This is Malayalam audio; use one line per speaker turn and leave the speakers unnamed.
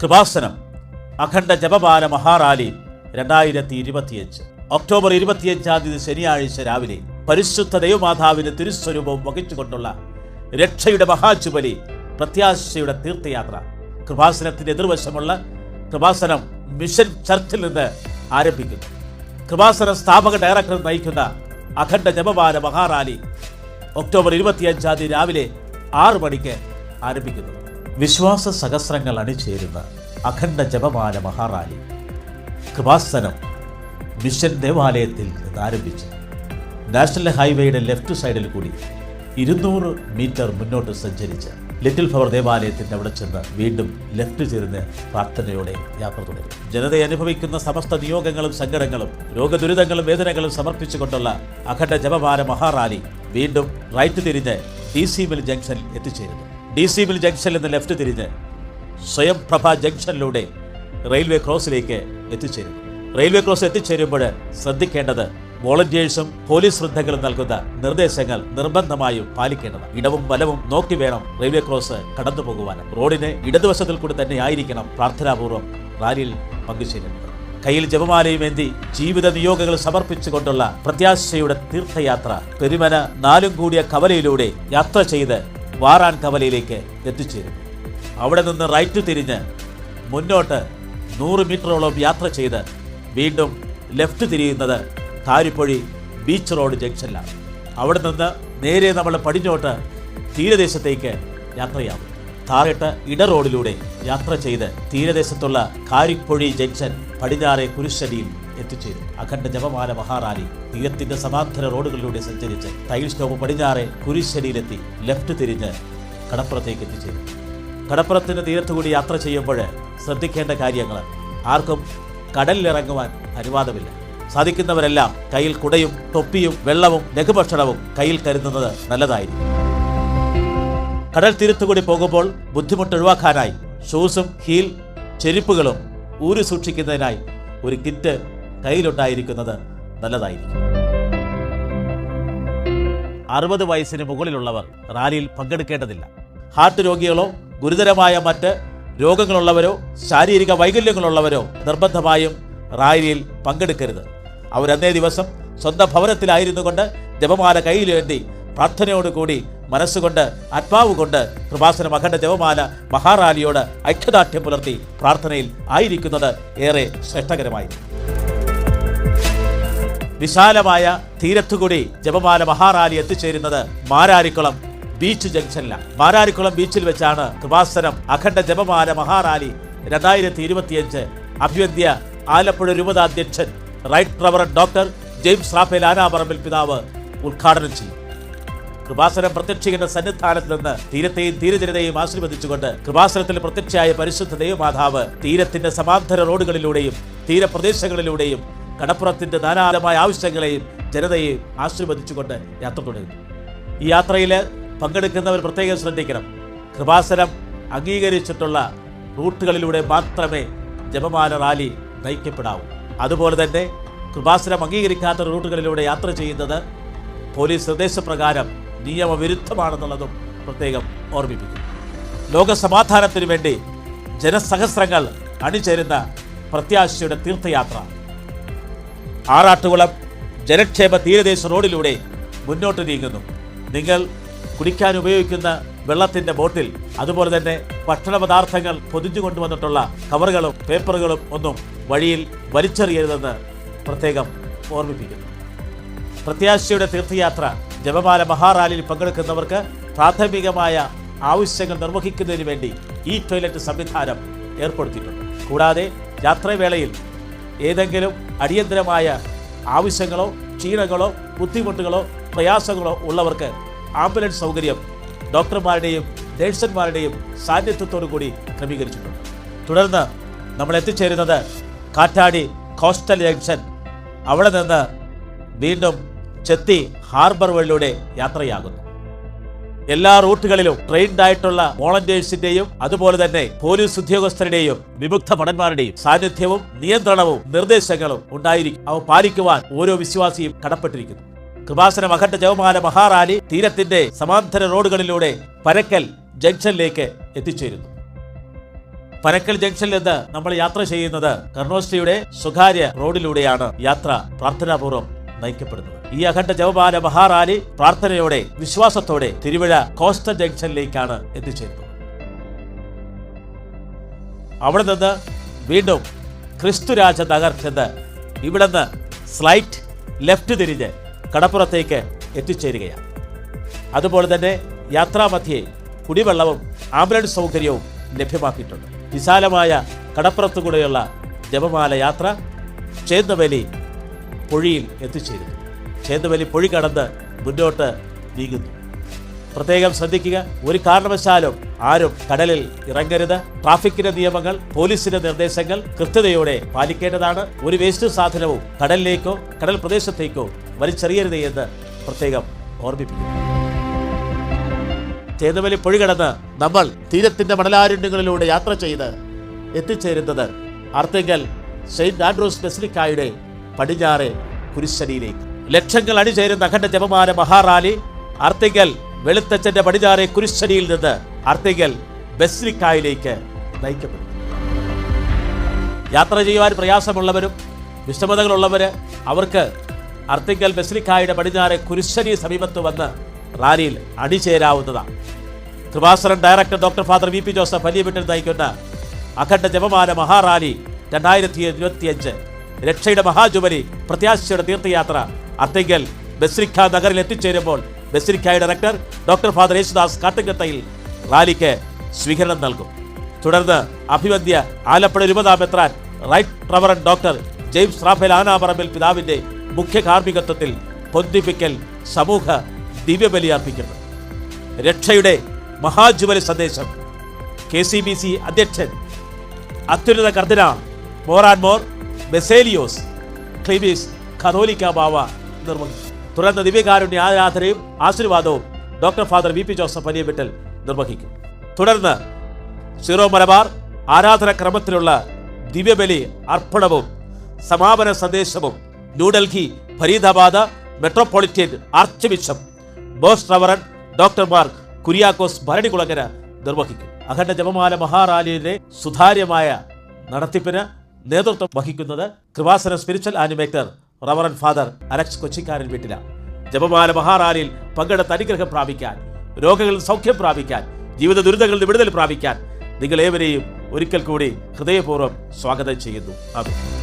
കൃപാസനം അഖണ്ഡ ജപമാല മഹാറാലി 2025 ഒക്ടോബർ 25 ശനിയാഴ്ച രാവിലെ പരിശുദ്ധ ദൈവമാതാവിന്റെ തിരുസ്വരൂപവും വഹിച്ചുകൊണ്ടുള്ള രക്ഷയുടെ മഹാജുബലി പ്രത്യാശയുടെ തീർത്ഥയാത്ര കൃപാസനത്തിന്റെ എതിർവശമുള്ള കൃപാസനം മിഷൻ ചർച്ചിൽ നിന്ന് ആരംഭിക്കുന്നു. കൃപാസന സ്ഥാപക ഡയറക്ടർ നയിക്കുന്ന അഖണ്ഡ ജപമാല മഹാറാലി ഒക്ടോബർ 25 രാവിലെ 6 മണിക്ക് ആരംഭിക്കുന്നു. വിശ്വാസ സഹസ്രങ്ങൾ അണിചേരുന്ന അഖണ്ഡ ജപമാല മഹാറാലി കൃപാസനം മിഷൻ ദേവാലയത്തിൽ നിന്ന് ആരംഭിച്ച് നാഷണൽ ഹൈവേയുടെ ലെഫ്റ്റ് സൈഡിൽ കൂടി 200 മീറ്റർ മുന്നോട്ട് സഞ്ചരിച്ച് ലിറ്റിൽ ഫ്ലവർ ദേവാലയത്തിൻ്റെ അവിടെ ചെന്ന് വീണ്ടും ലെഫ്റ്റ് ചേർന്ന് പ്രാർത്ഥനയോടെ യാത്ര തുടരും. ജനതയെ അനുഭവിക്കുന്ന സമസ്ത നിയോഗങ്ങളും സങ്കടങ്ങളും രോഗദുരിതങ്ങളും വേദനകളും സമർപ്പിച്ചുകൊണ്ടുള്ള അഖണ്ഡ ജപമാല മഹാറാലി വീണ്ടും റൈറ്റ് തിരിഞ്ഞ് DC മിൽ ജംഗ്ഷനിൽ എത്തിച്ചേരുന്നു. DC മിൽ ജംഗ്ഷനിൽ നിന്ന് ലെഫ്റ്റ് തിരിഞ്ഞ് സ്വയം പ്രഭ ജംഗ്ഷനിലൂടെ റെയിൽവേ ക്രോസിലേക്ക് എത്തിച്ചേരും. റെയിൽവേ ക്രോസ് എത്തിച്ചേരുമ്പോൾ ശ്രദ്ധിക്കേണ്ടത് വോളണ്ടിയേഴ്സും പോലീസ് വൃദ്ധകളും നൽകുന്ന നിർദ്ദേശങ്ങൾ നിർബന്ധമായും പാലിക്കേണ്ടതാണ്. ഇടവും വലവും നോക്കി വേണം റെയിൽവേ ക്രോസ് കടന്നു പോകുവാൻ. റോഡിന് ഇടതുവശത്തിൽ കൂടി തന്നെ ആയിരിക്കണം പ്രാർത്ഥനാപൂർവ്വം റാലിയിൽ പങ്കുചേരുന്നത്. കയ്യിൽ ജപമാലയും ഏന്തി ജീവിത നിയോഗങ്ങൾ സമർപ്പിച്ചുകൊണ്ടുള്ള പ്രത്യാശയുടെ തീർത്ഥയാത്ര പെരുമന 4 കൂടിയ കവലയിലൂടെ യാത്ര ചെയ്ത് വാറാൻ കവലയിലേക്ക് എത്തിച്ചേരും. അവിടെ നിന്ന് റൈറ്റ് തിരിഞ്ഞ് മുന്നോട്ട് 100 മീറ്ററോളം യാത്ര ചെയ്ത് വീണ്ടും ലെഫ്റ്റ് തിരിയുന്നത് കാരിപ്പൊഴി ബീച്ച് റോഡ് ജംഗ്ഷനിലാണ്. അവിടെ നിന്ന് നേരെ നമ്മൾ പടിഞ്ഞോട്ട് തീരദേശത്തേക്ക് യാത്രയാവും. താറിട്ട ഇട റോഡിലൂടെ യാത്ര ചെയ്ത് തീരദേശത്തുള്ള കാരിപ്പൊഴി ജംഗ്ഷൻ പടിഞ്ഞാറെ കുരിശടിയിൽ എത്തിച്ചേരും. അഖണ്ഡ ജപമാല മഹാറാലി തീരത്തിന്റെ സമാന്തര റോഡുകളിലൂടെ സഞ്ചരിച്ച് ടൈൽ സ്റ്റോപ്പ് പടിഞ്ഞാറെ കുരിശടിയിലെത്തി ലെഫ്റ്റ് തിരിഞ്ഞ് കടപ്പുറത്തേക്ക് എത്തിച്ചേരും. കടപ്പുറത്തിന് തീരത്തുകൂടി യാത്ര ചെയ്യുമ്പോൾ ശ്രദ്ധിക്കേണ്ട കാര്യങ്ങൾ: ആർക്കും കടലിലിറങ്ങുവാൻ അനുവാദമില്ല. സാധിക്കുന്നവരെല്ലാം കയ്യിൽ കുടയും തൊപ്പിയും വെള്ളവും ലഘുഭക്ഷണവും കയ്യിൽ കരുതുന്നത് നല്ലതായിരിക്കും. കടൽ തീരത്തുകൂടി പോകുമ്പോൾ ബുദ്ധിമുട്ട് ഒഴിവാക്കാനായി ഷൂസും ഹീൽ ചെരുപ്പുകളും ഊരി സൂക്ഷിക്കുന്നതിനായി ഒരു കിറ്റ് കയ്യിലുണ്ടായിരിക്കുന്നത് നല്ലതായിരിക്കും. 60 വയസ്സിന് മുകളിലുള്ളവർ റാലിയിൽ പങ്കെടുക്കേണ്ടതില്ല. ഹാർട്ട് രോഗികളോ ഗുരുതരമായ മറ്റ് രോഗങ്ങളുള്ളവരോ ശാരീരിക വൈകല്യങ്ങളുള്ളവരോ നിർബന്ധമായും റാലിയിൽ പങ്കെടുക്കരുത്. അവരന്നേ ദിവസം സ്വന്തം ഭവനത്തിലായിരുന്നു കൊണ്ട് ജപമാല കയ്യിലേന്തി പ്രാർത്ഥനയോടുകൂടി മനസ്സുകൊണ്ട് ആത്മാവ് കൊണ്ട് കൃപാസനം അഖണ്ഡ ജപമാല മഹാറാലിയോട് ഐക്യദാർഢ്യം പുലർത്തി പ്രാർത്ഥനയിൽ ആയിരിക്കുന്നത് ഏറെ ശ്രേഷ്ഠകരമായിരുന്നു. വിശാലമായ തീരത്തുകൂടി ജപമാല മഹാറാലി എത്തിച്ചേരുന്നത് മാരാരിക്കുളം ബീച്ച് ജംഗ്ഷനിലാണ്. മാരാരിക്കുളം ബീച്ചിൽ വെച്ചാണ് കൃപാസനം അഖണ്ഡ ജപമാല മഹാറാലി 2025 അഭിവന്ദ്യ ആലപ്പുഴ രൂപതാധ്യക്ഷൻ right reverend doctor James Raphael Anaparambil പിതാവ് ഉദ്ഘാടനം ചെയ്യും. കൃപാസനം പ്രത്യക്ഷീകരണ സന്നിധാനത്തിൽ നിന്ന് തീരത്തെയും തീരജനതയെയും ആശീർവദിച്ചുകൊണ്ട് കൃപാസനത്തിൽ പ്രത്യക്ഷയായ പരിശുദ്ധ ദൈവമാതാവ് തീരത്തിന്റെ സമാന്തര റോഡുകളിലൂടെയും തീരപ്രദേശങ്ങളിലൂടെയും കടപ്പുറത്തിന്റെ ധാരാളമായ ആവശ്യങ്ങളെയും ജനതയെയും ആശീർവദിച്ചുകൊണ്ട് യാത്ര തുടരുന്നു. ഈ യാത്രയിൽ പങ്കെടുക്കുന്നവർ പ്രത്യേകം ശ്രദ്ധിക്കണം. കൃപാസനം അംഗീകരിച്ചിട്ടുള്ള റൂട്ടുകളിലൂടെ മാത്രമേ ജപമാല റാലി നയിക്കപ്പെടാവൂ. അതുപോലെ തന്നെ കൃപാസനം അംഗീകരിക്കാത്ത റൂട്ടുകളിലൂടെ യാത്ര ചെയ്യുന്നത് പോലീസ് നിർദ്ദേശപ്രകാരം നിയമവിരുദ്ധമാണെന്നുള്ളതും പ്രത്യേകം ഓർമ്മിപ്പിക്കും. ലോകസമാധാനത്തിനു വേണ്ടി ജനസഹസ്രങ്ങൾ അണിചേരുന്ന പ്രത്യാശയുടെ തീർത്ഥയാത്ര ആറാട്ടുകുളം ജനക്ഷേമ തീരദേശ റോഡിലൂടെ മുന്നോട്ട് നീങ്ങുന്നു. നിങ്ങൾ കുടിക്കാൻ ഉപയോഗിക്കുന്ന വെള്ളത്തിൻ്റെ ബോട്ടിൽ, അതുപോലെ തന്നെ ഭക്ഷണ പദാർത്ഥങ്ങൾ പൊതിഞ്ഞു കൊണ്ടുവന്നിട്ടുള്ള കവറുകളും പേപ്പറുകളും ഒന്നും വഴിയിൽ വലിച്ചെറിയരുതെന്ന് പ്രത്യേകം ഓർമ്മിപ്പിക്കുന്നു. പ്രത്യാശയുടെ തീർത്ഥയാത്ര ജപമാല മഹാറാലിയിൽ പങ്കെടുക്കുന്നവർക്ക് പ്രാഥമികമായ ആവശ്യങ്ങൾ നിർവഹിക്കുന്നതിന് വേണ്ടി ഈ ടോയ്ലറ്റ് സംവിധാനം ഏർപ്പെടുത്തിയിട്ടുണ്ട്. കൂടാതെ യാത്രാവേളയിൽ ഏതെങ്കിലും അടിയന്തരമായ ആവശ്യങ്ങളോ ക്ഷീണങ്ങളോ ബുദ്ധിമുട്ടുകളോ പ്രയാസങ്ങളോ ഉള്ളവർക്ക് ആംബുലൻസ് സൗകര്യം ഡോക്ടർമാരുടെയും നഴ്സന്മാരുടെയും സാന്നിധ്യത്തോടു കൂടി ക്രമീകരിച്ചിട്ടുണ്ട്. തുടർന്ന് നമ്മൾ എത്തിച്ചേരുന്നത് കാറ്റാടി കോസ്റ്റൽ ജംഗ്ഷൻ. അവിടെ നിന്ന് വീണ്ടും ചെത്തി ഹാർബർ വഴിയിലൂടെ യാത്രയാകുന്നു. എല്ലാ റൂട്ടുകളിലും ട്രെയിൻഡ് ആയിട്ടുള്ള വോളണ്ടിയേഴ്സിന്റെയും അതുപോലെ തന്നെ പോലീസ് ഉദ്യോഗസ്ഥരുടെയും വിമുക്ത ഭടന്മാരുടെയും സാന്നിധ്യവും നിയന്ത്രണവും നിർദ്ദേശങ്ങളും ഉണ്ടായിരിക്കും. അവ പാലിക്കുവാൻ ഓരോ വിശ്വാസിയും കടപ്പെട്ടിരിക്കുന്നു. കൃപാസനം അഖണ്ഡ ജപമാല മഹാറാലി തീരത്തിന്റെ സമാന്തര റോഡുകളിലൂടെ പരക്കൽ ജംഗ്ഷനിലേക്ക് എത്തിച്ചേരുന്നു. പനക്കൽ ജംഗ്ഷനിൽ നിന്ന് നമ്മൾ യാത്ര ചെയ്യുന്നത് കർണോസ്റ്റിയുടെ സ്വകാര്യ റോഡിലൂടെയാണ്. യാത്ര പ്രാർത്ഥനാപൂർവ്വം നയിക്കപ്പെടുന്നത്. ഈ അഖണ്ഡ ജപമാല മഹാറാലി പ്രാർത്ഥനയോടെ വിശ്വാസത്തോടെ തിരുവിഴ കോസ്റ്റൽ ജംഗ്ഷനിലേക്കാണ് എത്തിച്ചേരുന്നത്. അവിടെ നിന്ന് വീണ്ടും ക്രിസ്തുരാജ നഗർ ചെന്ന് ഇവിടെ നിന്ന് സ്ലൈറ്റ് ലെഫ്റ്റ് തിരിഞ്ഞ് കടപ്പുറത്തേക്ക് എത്തിച്ചേരുകയാണ്. അതുപോലെ തന്നെ യാത്രാമധ്യേ കുടിവെള്ളവും ആംബുലൻസ് സൗകര്യവും ലഭ്യമാക്കിയിട്ടുണ്ട്. വിശാലമായ കടപ്പുറത്തുകൂടെയുള്ള ജപമാല യാത്ര ചേന്ദവലി പൊഴിയിൽ എത്തിച്ചേരുന്നു. ചേന്ദവലി പൊഴി കടന്ന് മുന്നോട്ട് നീങ്ങുന്നു. പ്രത്യേകം ശ്രദ്ധിക്കുക, ഒരു കാരണവശാലും ആരും കടലിൽ ഇറങ്ങരുത്. ട്രാഫിക്കിന്റെ നിയമങ്ങൾ, പോലീസിന്റെ നിർദ്ദേശങ്ങൾ കൃത്യതയോടെ പാലിക്കേണ്ടതാണ്. ഒരു വേസ്റ്റ് സാധനവും കടലിലേക്കോ കടൽ പ്രദേശത്തേക്കോ വലിച്ചെറിയരുത് എന്ന് പ്രത്യേകം ഓർമ്മിപ്പിക്കുന്നു. ചേന്ദവലി പൊഴി കടന്ന് നമ്മൾ തീരത്തിന്റെ മണലാരണ്യങ്ങളിലൂടെ യാത്ര ചെയ്ത് എത്തിച്ചേരുന്നത് അർത്തിങ്കൽ സെയിന്റ് ആൻഡ്രൂസ് ബസിലിക്കായുടെ പടിഞ്ഞാറെ കുരിശടിയിലേക്ക്. ലക്ഷങ്ങൾ അണിചേരുന്ന അഖണ്ഡ ജപമാല മഹാറാലി അർത്തിങ്കൽ വെളുത്തച്ഛന്റെ പടിഞ്ഞാറെ കുരിശടിയിൽ നിന്ന് അർത്തിങ്കൽ ബസിലിക്കായിലേക്ക് നയിക്കപ്പെടും. യാത്ര ചെയ്യുവാൻ പ്രയാസമുള്ളവരും വിഷമതകളുള്ളവര് അവർക്ക് അർത്തിങ്കൽ ബസിലിക്കായുടെ പടിഞ്ഞാറെ കുരിശടി സമീപത്ത് വന്ന് റാലിയിൽ അണിചേരാവുന്നതാണ്. Kripasanam director doctor father V P Joseph Valiyaveettil നയിക്കുന്ന അഖണ്ഡ ജപമാല മഹാറാലി 2025 രക്ഷയുടെ മഹാജുബലി പ്രത്യാശയുടെ തീർത്ഥയാത്ര അർത്തിങ്കൽ ബസിലിക്ക നഗറിൽ എത്തിച്ചേരുമ്പോൾ ബസിലിക്കായുടെ director doctor father Yesudas Kattukathayil റാലിക്ക് സ്വീകരണം നൽകും. തുടർന്ന് അഭിവന്ദ്യ ആലപ്പുഴ രൂപതാ മെത്രാൻ right reverend doctor James Raphael Anaparambil പിതാവിന്റെ മുഖ്യ കാർമ്മികത്വത്തിൽ പൊന്തിപ്പിക്കൽ സമൂഹ ദിവ്യബലി അർപ്പിക്കുന്നു. രക്ഷയുടെ മഹാജുബലി സന്ദേശം KCBC അധ്യക്ഷൻ അത്യുന്നത കർദിനാൾ മോർ ആൻഡ് മോർ ബെസേലിയോസ് ക്ലീമീസ് കത്തോലിക്ക ബാവ നിർവഹിച്ചു. തുടർന്ന് ദിവ്യകാരുണ്യ ആരാധനയും ആശീർവാദവും doctor father V P Joseph Valiyaveettil നിർവഹിക്കും. തുടർന്ന് സീറോ മലബാർ ആരാധനാക്രമത്തിലുള്ള ദിവ്യബലി അർപ്പണവും സമാപന സന്ദേശവും New Delhi Faridabad metropolitan archbishop ബോസ് റവറൻ ഡോക്ടർ മാർ കുര്യാക്കോസ് ഭരണികുളങ്ങര നിർവഹിക്കും. അഖണ്ഡ ജപമാല മഹാറാലിയുടെ സുതാര്യമായ നടത്തിപ്പിന് നേതൃത്വം വഹിക്കുന്നത് Kripasana spiritual animator reverend father Alex Kochikkaran വീട്ടില. ജപമാല മഹാറാലിയിൽ പങ്കെടുത്ത് അനുഗ്രഹം പ്രാപിക്കാൻ, രോഗങ്ങളിൽ സൗഖ്യം പ്രാപിക്കാൻ, ജീവിത ദുരിതങ്ങളിൽ വിടുതൽ പ്രാപിക്കാൻ നിങ്ങളേവരെയും ഒരിക്കൽ കൂടി ഹൃദയപൂർവ്വം സ്വാഗതം ചെയ്യുന്നു. ആമേൻ.